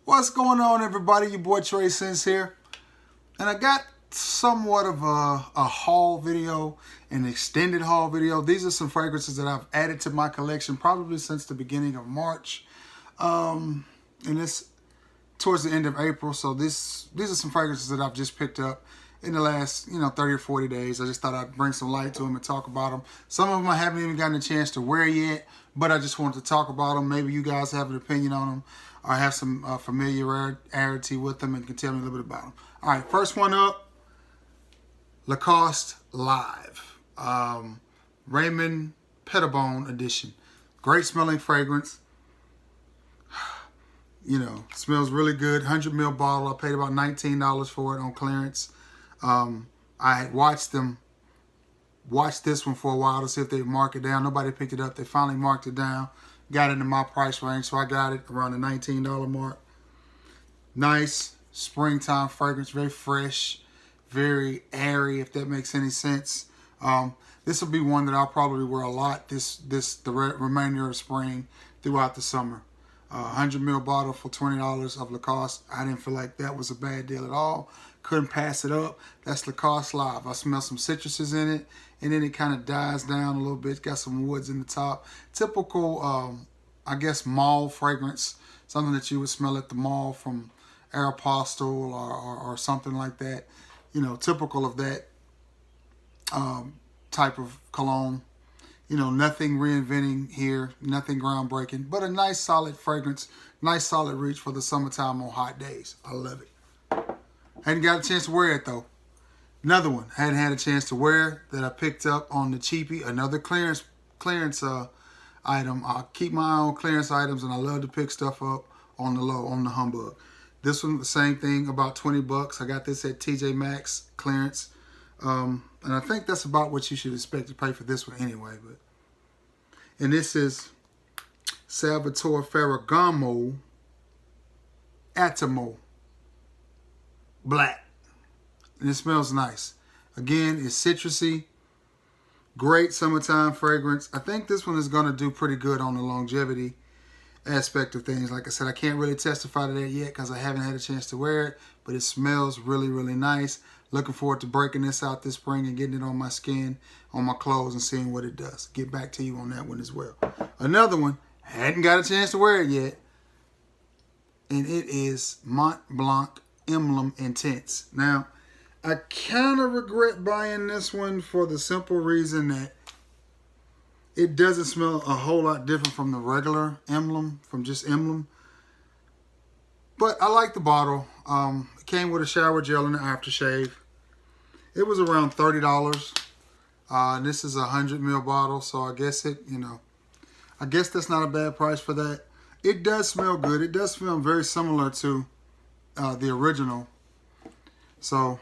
What's going on, everybody? Your boy Trey Sense here. And I got somewhat of a haul video, an extended haul video. These are some fragrances that I've added to my collection probably since the beginning of March. And it's towards the end of April. So these are some fragrances that I've just picked up in the last, 30 or 40 days. I just thought I'd bring some light to them and talk about them. Some of them I haven't even gotten a chance to wear yet, but I just wanted to talk about them. Maybe you guys have an opinion on them or have some familiarity with them and can tell me a little bit about them. All right, first one up, Lacoste Live. Raymond Pettibon edition. Great smelling fragrance. Smells really good. 100 ml bottle. I paid about $19 for it on clearance. I had watched this one for a while to see if they'd mark it down. Nobody picked it up. They finally marked it down. Got it in my price range, so I got it around the $19 mark. Nice springtime fragrance, very fresh, very airy, if that makes any sense. This will be one that I'll probably wear a lot the remainder of spring throughout the summer. 100 ml bottle for $20 of Lacoste. I didn't feel like that was a bad deal at all. Couldn't pass it up. That's Lacoste Live. I smell some citruses in it, and then it kind of dies down a little bit. Got some woods in the top. Typical, I guess, mall fragrance. Something that you would smell at the mall from Aeropostale or something like that. Typical of that type of cologne. Nothing reinventing here, nothing groundbreaking, but a nice solid fragrance, nice solid reach for the summertime on hot days. I love it. Hadn't got a chance to wear it though. Another one, hadn't had a chance to wear that I picked up on the cheapie. Another clearance item. I keep my eye on clearance items, and I love to pick stuff up on the low, on the humbug. This one, the same thing, about 20 bucks. I got this at TJ Maxx clearance. And I think that's about what you should expect to pay for this one anyway. And this is Salvatore Ferragamo Attimo Black. And it smells nice. Again, it's citrusy. Great summertime fragrance. I think this one is going to do pretty good on the longevity aspect of things. Like I said, I can't really testify to that yet because I haven't had a chance to wear it. But it smells really, really nice. Looking forward to breaking this out this spring and getting it on my skin, on my clothes, and seeing what it does. Get back to you on that one as well. Another one, hadn't got a chance to wear it yet, and it is Montblanc Emblem Intense. Now, I kind of regret buying this one for the simple reason that it doesn't smell a whole lot different from the regular Emblem, from just Emblem. But I like the bottle. It came with a shower gel and an aftershave. It was around $30. This is a 100 ml bottle, so I guess I guess that's not a bad price for that. It does smell good. It does smell very similar to the original. So,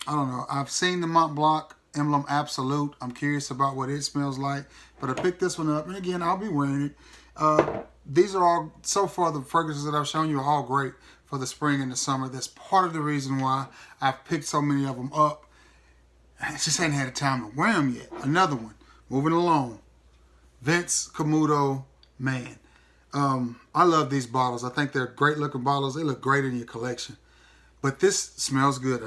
I don't know. I've seen the Montblanc Emblem Absolute. I'm curious about what it smells like. But I picked this one up, and again, I'll be wearing it. These are all, so far, the fragrances that I've shown you are all great for the spring and the summer. That's part of the reason why I've picked so many of them up. I just ain't had the time to wear them yet. Another one, moving along. Camuto Man. I love these bottles. I think they're great looking bottles. They look great in your collection. But this smells good.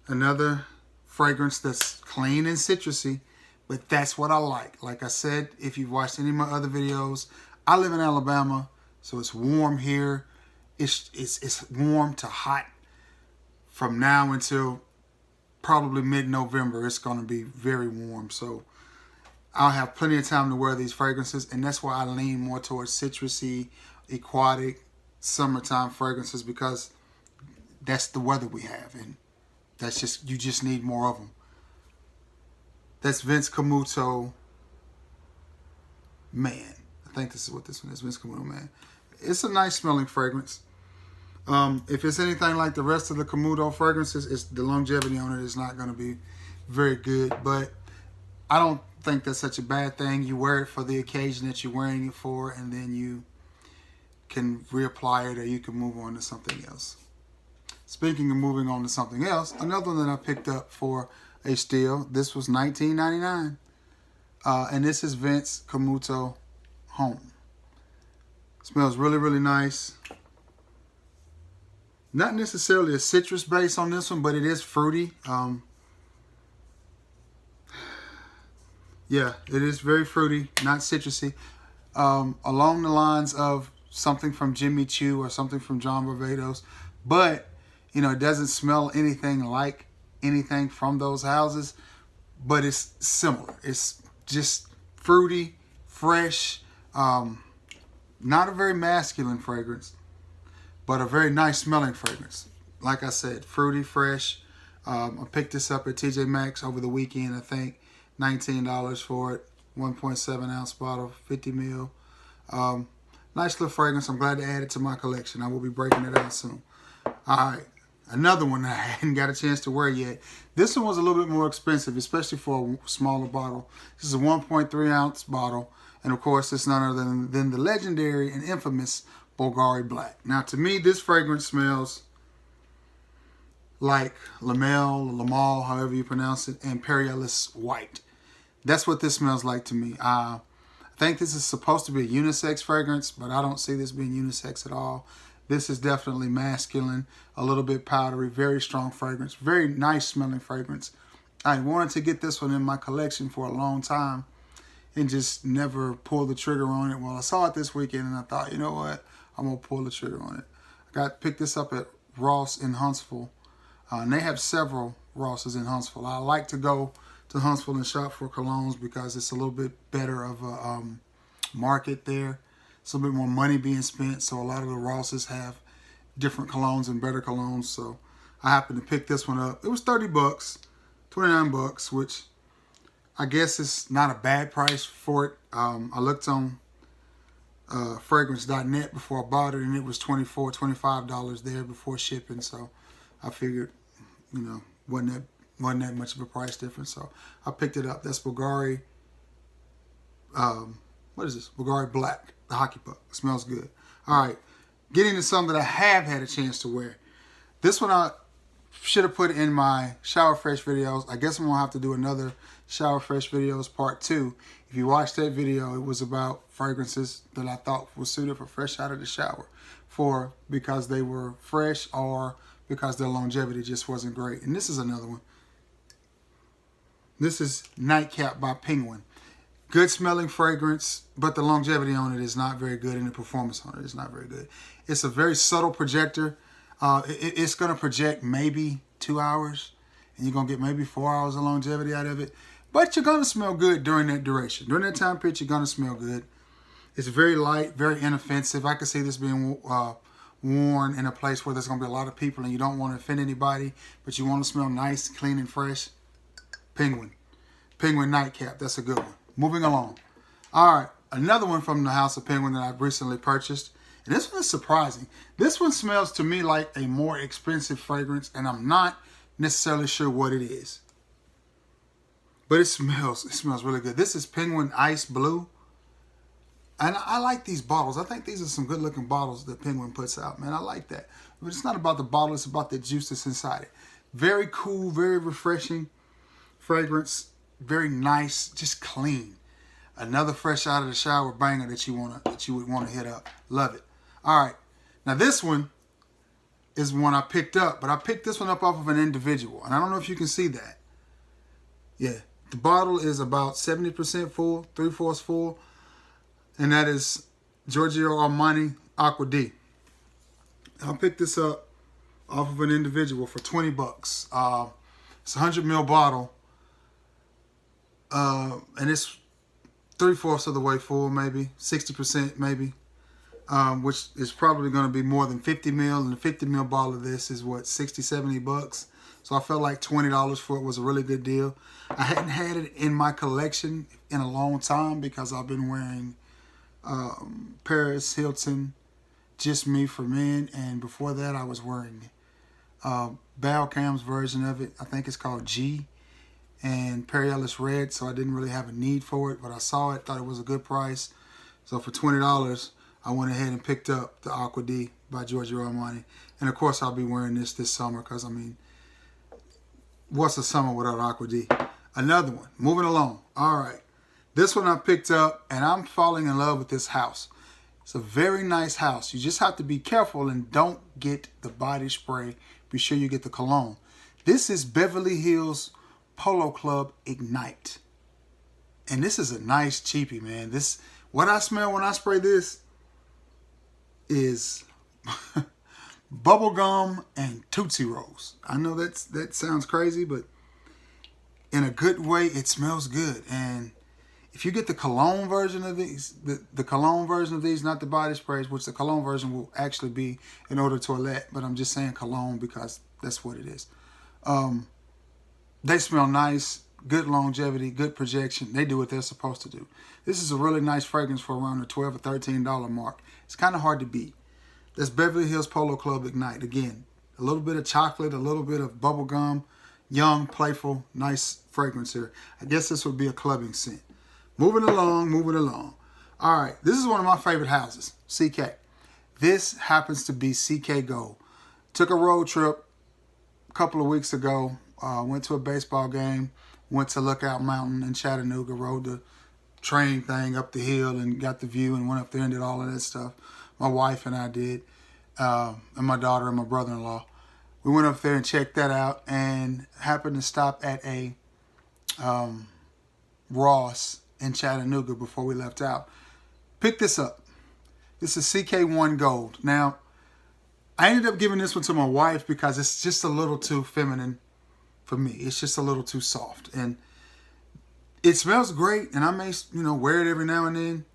Another fragrance that's clean and citrusy. But that's what I like. Like I said, if you've watched any of my other videos, I live in Alabama, so it's warm here. It's warm to hot from now until probably mid-November. It's going to be very warm, so I'll have plenty of time to wear these fragrances, and that's why I lean more towards citrusy, aquatic, summertime fragrances, because that's the weather we have, and you just need more of them. That's Camuto Man. I think this is what this one is, Camuto Man. It's a nice smelling fragrance. If it's anything like the rest of the Camuto fragrances, the longevity on it is not going to be very good. But I don't think that's such a bad thing. You wear it for the occasion that you're wearing it for, and then you can reapply it, or you can move on to something else. Speaking of moving on to something else, another one that I picked up for a steal. This was $19.99. And this is Camuto Homme. Smells really, really nice. Not necessarily a citrus base on this one, but it is fruity. Yeah, it is very fruity, not citrusy. Along the lines of something from Jimmy Choo or something from John Varvatos. But, you know, it doesn't smell anything like anything from those houses. But it's similar. It's just fruity, fresh. Not a very masculine fragrance, but a very nice smelling fragrance. Like I said, fruity, fresh. I picked this up at TJ Maxx over the weekend, I think. $19 for it. 1.7 ounce bottle, 50 ml. Nice little fragrance. I'm glad to add it to my collection. I will be breaking it out soon. All right. Another one that I hadn't got a chance to wear yet. This one was a little bit more expensive, especially for a smaller bottle. This is a 1.3 ounce bottle. And of course, it's none other than the legendary and infamous Bulgari Black. Now, to me, this fragrance smells like Lamal, however you pronounce it, and Ellis White. That's what this smells like to me. I think this is supposed to be a unisex fragrance, but I don't see this being unisex at all. This is definitely masculine, a little bit powdery, very strong fragrance, very nice smelling fragrance. I wanted to get this one in my collection for a long time and just never pulled the trigger on it. Well, I saw it this weekend and I thought, you know what? I'm going to pull the trigger on it. I picked this up at Ross in Huntsville. And they have several Rosses in Huntsville. I like to go to Huntsville and shop for colognes because it's a little bit better of a market there. It's a little bit more money being spent. So a lot of the Rosses have different colognes and better colognes. So I happened to pick this one up. It was 30 bucks, 29 bucks, which I guess is not a bad price for it. I looked on fragrance.net before I bought it, and it was $24, $25 there before shipping. So I figured, you know, wasn't that much of a price difference. So I picked it up. That's Bulgari. What is this? Bulgari Black, the hockey puck. It smells good. All right, getting to some that I have had a chance to wear. This one I should have put in my shower fresh videos. I guess I'm gonna have to do another shower fresh videos part 2. If you watched that video, it was about fragrances that I thought were suited for fresh out of the shower, because they were fresh or because their longevity just wasn't great. And this is another one. This is Nightcap by Penguin. Good smelling fragrance, but the longevity on it is not very good, and the performance on it is not very good. It's a very subtle projector. It's going to project maybe 2 hours, and you're going to get maybe 4 hours of longevity out of it. But you're going to smell good during that duration. During that time period, you're going to smell good. It's very light, very inoffensive. I could see this being worn in a place where there's going to be a lot of people and you don't want to offend anybody, but you want to smell nice, clean, and fresh. Penguin Nightcap. That's a good one. Moving along. All right. Another one from the House of Penguin that I've recently purchased. And this one is surprising. This one smells to me like a more expensive fragrance, and I'm not necessarily sure what it is. But it smells really good. This is Penguin Ice Blue. And I like these bottles. I think these are some good looking bottles that Penguin puts out, man. I like that. But it's not about the bottle, it's about the juice that's inside it. Very cool, very refreshing fragrance. Very nice, just clean. Another fresh out of the shower banger that you would want to hit up. Love it. All right. Now this one is one I picked up, but I picked this one up off of an individual. And I don't know if you can see that. Yeah. The bottle is about 70% full, 3/4 full. And that is Giorgio Armani Aqua D. I picked this up off of an individual for 20 bucks. It's a 100 ml bottle. And it's 3/4 of the way full, maybe 60%, maybe, which is probably going to be more than 50 ml. And the 50 ml bottle of this is what, 60, 70 bucks. So I felt like $20 for it was a really good deal. I hadn't had it in my collection in a long time because I've been wearing Paris Hilton Just Me for Men, and before that I was wearing Balcam's version of it. I think it's called G. And Ellis Red, so I didn't really have a need for it, but I saw it, thought it was a good price. So for $20, I went ahead and picked up the Aqua D by Giorgio Armani. And of course, I'll be wearing this summer because, I mean, what's a summer without Aqua D? Another one, moving along. All right. This one I picked up, and I'm falling in love with this house. It's a very nice house. You just have to be careful and don't get the body spray. Be sure you get the cologne. This is Beverly Hills Polo Club Ignite. And this is a nice cheapie, man. This, what I smell when I spray this is bubblegum and Tootsie Rolls. I know that sounds crazy, but in a good way, it smells good. And if you get the cologne version of these, the cologne version of these, not the body sprays, which the cologne version will actually be an eau de toilette, but I'm just saying cologne because that's what it is. They smell nice, good longevity, good projection. They do what they're supposed to do. This is a really nice fragrance for around the $12 or $13 mark. It's kind of hard to beat. That's Beverly Hills Polo Club Ignite. Again, a little bit of chocolate, a little bit of bubble gum, young, playful, nice fragrance here. I guess this would be a clubbing scent. Moving along, moving along. All right, this is one of my favorite houses, CK. This happens to be CK Gold. Took a road trip a couple of weeks ago. Went to a baseball game. Went to Lookout Mountain in Chattanooga. Rode the train thing up the hill and got the view and went up there and did all of that stuff. My wife and I did, and my daughter and my brother-in-law. We went up there and checked that out and happened to stop at a Ross in Chattanooga before we left out. Pick this up. This is CK1 Gold. Now, I ended up giving this one to my wife because it's just a little too feminine for me. It's just a little too soft. And it smells great, and I may, wear it every now and then,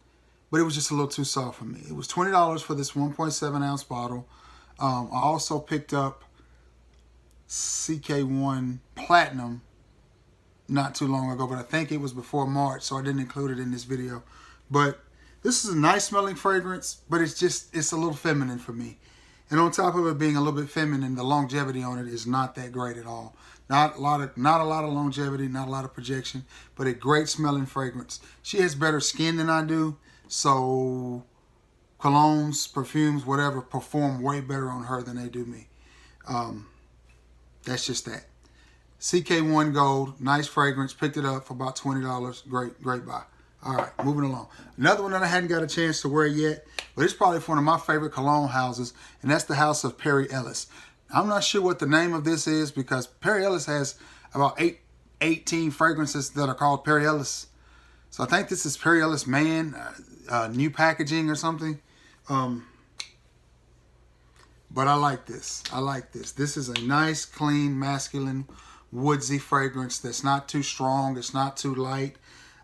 but it was just a little too soft for me. It was $20 for this 1.7 ounce bottle. I also picked up CK1 Platinum not too long ago, but I think it was before March, so I didn't include it in this video. But this is a nice smelling fragrance, but it's a little feminine for me. And on top of it being a little bit feminine, the longevity on it is not that great at all. Not a lot of longevity, not a lot of projection, but a great smelling fragrance. She has better skin than I do, so colognes, perfumes, whatever, perform way better on her than they do me. That's just that. CK1 Gold, nice fragrance. Picked it up for about $20. Great buy. All right, moving along. Another one that I hadn't got a chance to wear yet, but it's probably one of my favorite cologne houses, and that's the house of Perry Ellis. I'm not sure what the name of this is because Perry Ellis has about 18 fragrances that are called Perry Ellis. So I think this is Perry Ellis Man, new packaging or something. But I like this. I like this. This is a nice, clean, masculine, woodsy fragrance that's not too strong. It's not too light.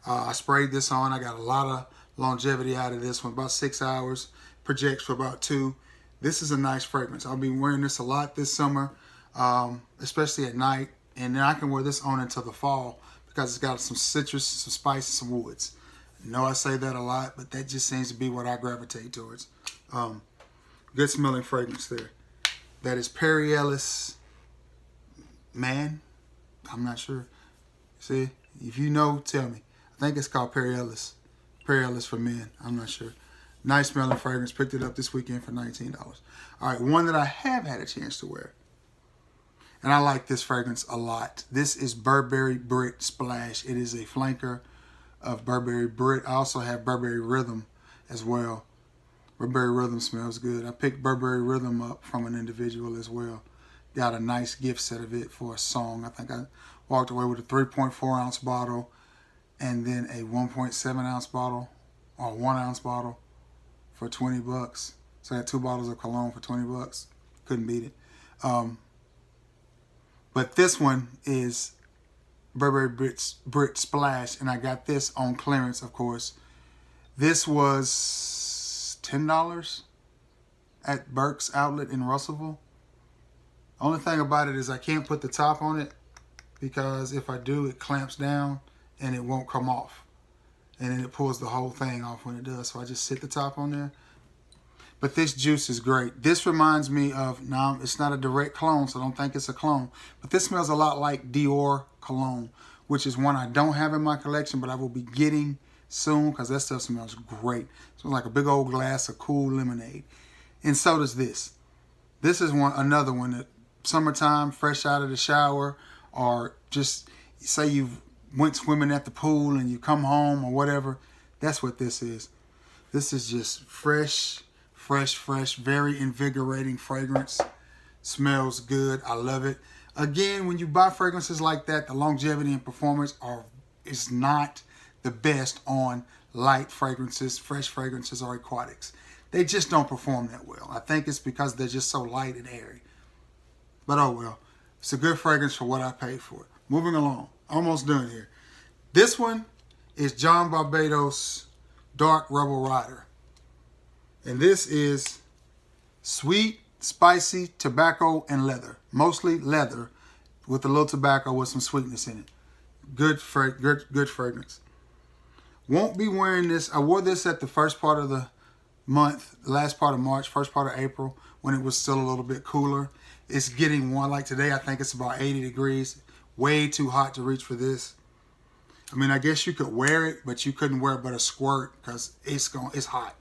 I sprayed this on. I got a lot of longevity out of this one. About 6 hours. Projects for about 2. This is a nice fragrance. I'll be wearing this a lot this summer, especially at night. And then I can wear this on until the fall because it's got some citrus, some spice, and some woods. I know I say that a lot, but that just seems to be what I gravitate towards. Good smelling fragrance there. That is Perry Ellis Man. I'm not sure. See, if you know, tell me. I think it's called Perry Ellis. Perry Ellis for men. I'm not sure. Nice smelling fragrance. Picked it up this weekend for $19. All right, one that I have had a chance to wear. And I like this fragrance a lot. This is Burberry Britt Splash. It is a flanker of Burberry Britt. I also have Burberry Rhythm as well. Burberry Rhythm smells good. I picked Burberry Rhythm up from an individual as well. Got a nice gift set of it for a song. I think I walked away with a 3.4 ounce bottle and then a 1.7 ounce bottle or 1 ounce bottle for $20. So I had 2 bottles of cologne for $20. Couldn't beat it. But this one is Burberry Britt Splash, and I got this on clearance, of course. This was $10 at Burke's Outlet in Russellville. Only thing about it is I can't put the top on it because if I do, it clamps down and it won't come off. And then it pulls the whole thing off when it does. So I just sit the top on there. But this juice is great. This reminds me of, now it's not a direct cologne, so I don't think it's a cologne. But this smells a lot like Dior cologne, which is one I don't have in my collection, but I will be getting soon because that stuff smells great. It smells like a big old glass of cool lemonade. And so does this. This is another one that summertime, fresh out of the shower, or just say you went swimming at the pool and you come home or whatever. That's what this is. This is just fresh, very invigorating fragrance. Smells good. I love it. Again, when you buy fragrances like that, the longevity and performance is not the best on light fragrances, fresh fragrances, or aquatics. They just don't perform that well. I think it's because they're just so light and airy. But oh well. It's a good fragrance for what I paid for it. Moving along. Almost done here. This one is John Barbados Dark Rebel Rider. And this is sweet, spicy, tobacco, and leather. Mostly leather with a little tobacco with some sweetness in it. Good fragrance. Won't be wearing this. I wore this at the first part of the month, the last part of March, first part of April, when it was still a little bit cooler. It's getting warm. Like today, I think it's about 80 degrees. Way too hot to reach for this. I mean, I guess you could wear it, but you couldn't wear it but a squirt because it's hot.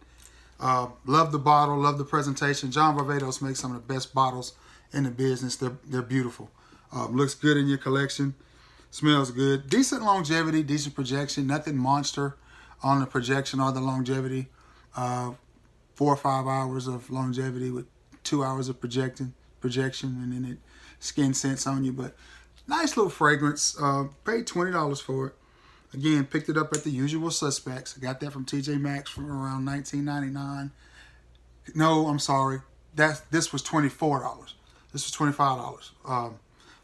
Love the bottle, love the presentation. John Barbados makes some of the best bottles in the business. They're beautiful. Looks good in your collection. Smells good. Decent longevity, decent projection. Nothing monster on the projection or the longevity. 4 or 5 hours of longevity with 2 hours of projection, and then it skin scents on you. But nice little fragrance. Paid $20 for it. Again, picked it up at the usual suspects. I got that from TJ Maxx from around $19.99. No, I'm sorry. This was $24. This was $25,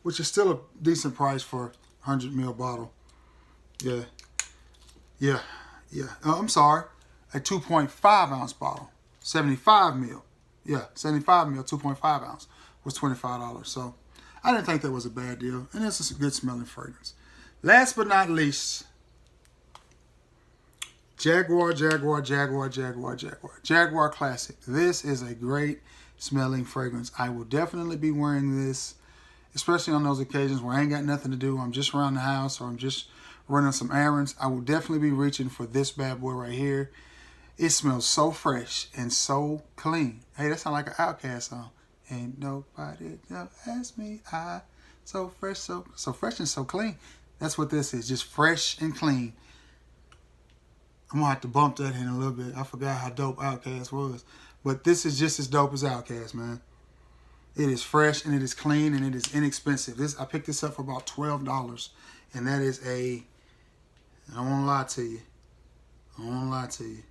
which is still a decent price for a 100 ml bottle. Yeah. I'm sorry. A 2.5 ounce bottle, 75 ml. Yeah, 75 ml, 2.5 ounce was $25. So I didn't think that was a bad deal. And this is a good smelling fragrance. Last but not least, Jaguar Classic. This is a great smelling fragrance. I will definitely be wearing this, especially on those occasions where I ain't got nothing to do. I'm just around the house or I'm just running some errands. I will definitely be reaching for this bad boy right here. It smells so fresh and so clean. Hey, that sounds like an Outkast song. Ain't nobody gonna ask me. So fresh and so clean. That's what this is. Just fresh and clean. I'm gonna have to bump that in a little bit. I forgot how dope Outkast was. But this is just as dope as Outkast, man. It is fresh and it is clean and it is inexpensive. I picked this up for about $12. And that is I don't wanna lie to you.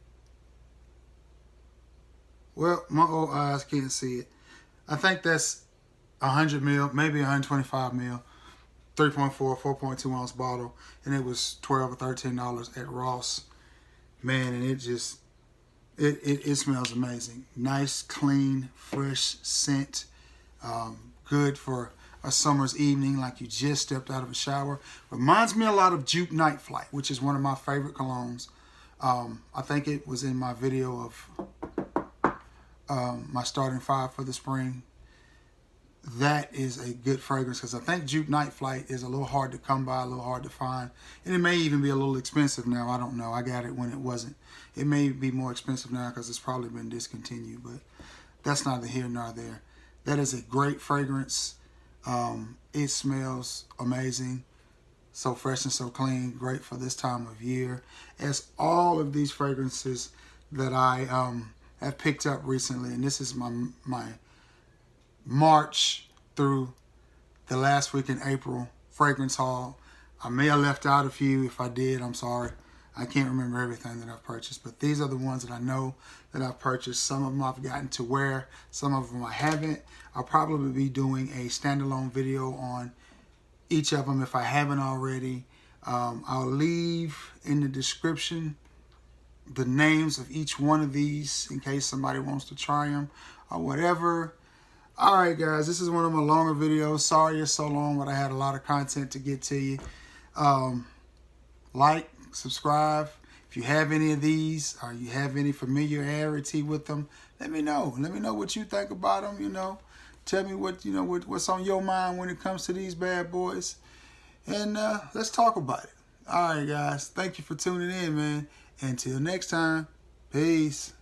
Well, my old eyes can't see it. I think that's 100 ml, maybe 125 ml, 3.4, 4.2 ounce bottle. And it was $12 or $13 at Ross. Man, and it smells amazing. Nice, clean, fresh scent. Good for a summer's evening like you just stepped out of a shower. Reminds me a lot of Juke Night Flight, which is one of my favorite colognes. I think it was in my video of my starting 5 for the spring. That is a good fragrance because I think Juke Night Flight is a little hard to come by, a little hard to find. And it may even be a little expensive now. I don't know. I got it when it wasn't. It may be more expensive now because it's probably been discontinued, but that's neither here nor there. That is a great fragrance. It smells amazing. So fresh and so clean. Great for this time of year. As all of these fragrances that I have picked up recently, and this is my March through the last week in April fragrance haul. I may have left out a few. If I did, I'm sorry. I can't remember everything that I've purchased, but these are the ones that I know that I've purchased. Some of them I've gotten to wear. Some of them I haven't. I'll probably be doing a standalone video on each of them if I haven't already. I'll leave in the description the names of each one of these in case somebody wants to try them or whatever. Alright guys, this is one of my longer videos. Sorry it's so long, but I had a lot of content to get to you. Like, subscribe. If you have any of these or you have any familiarity with them, let me know. Let me know what you think about them, you know. Tell me what's on your mind when it comes to these bad boys. And let's talk about it. Alright guys, thank you for tuning in, man. Until next time, peace.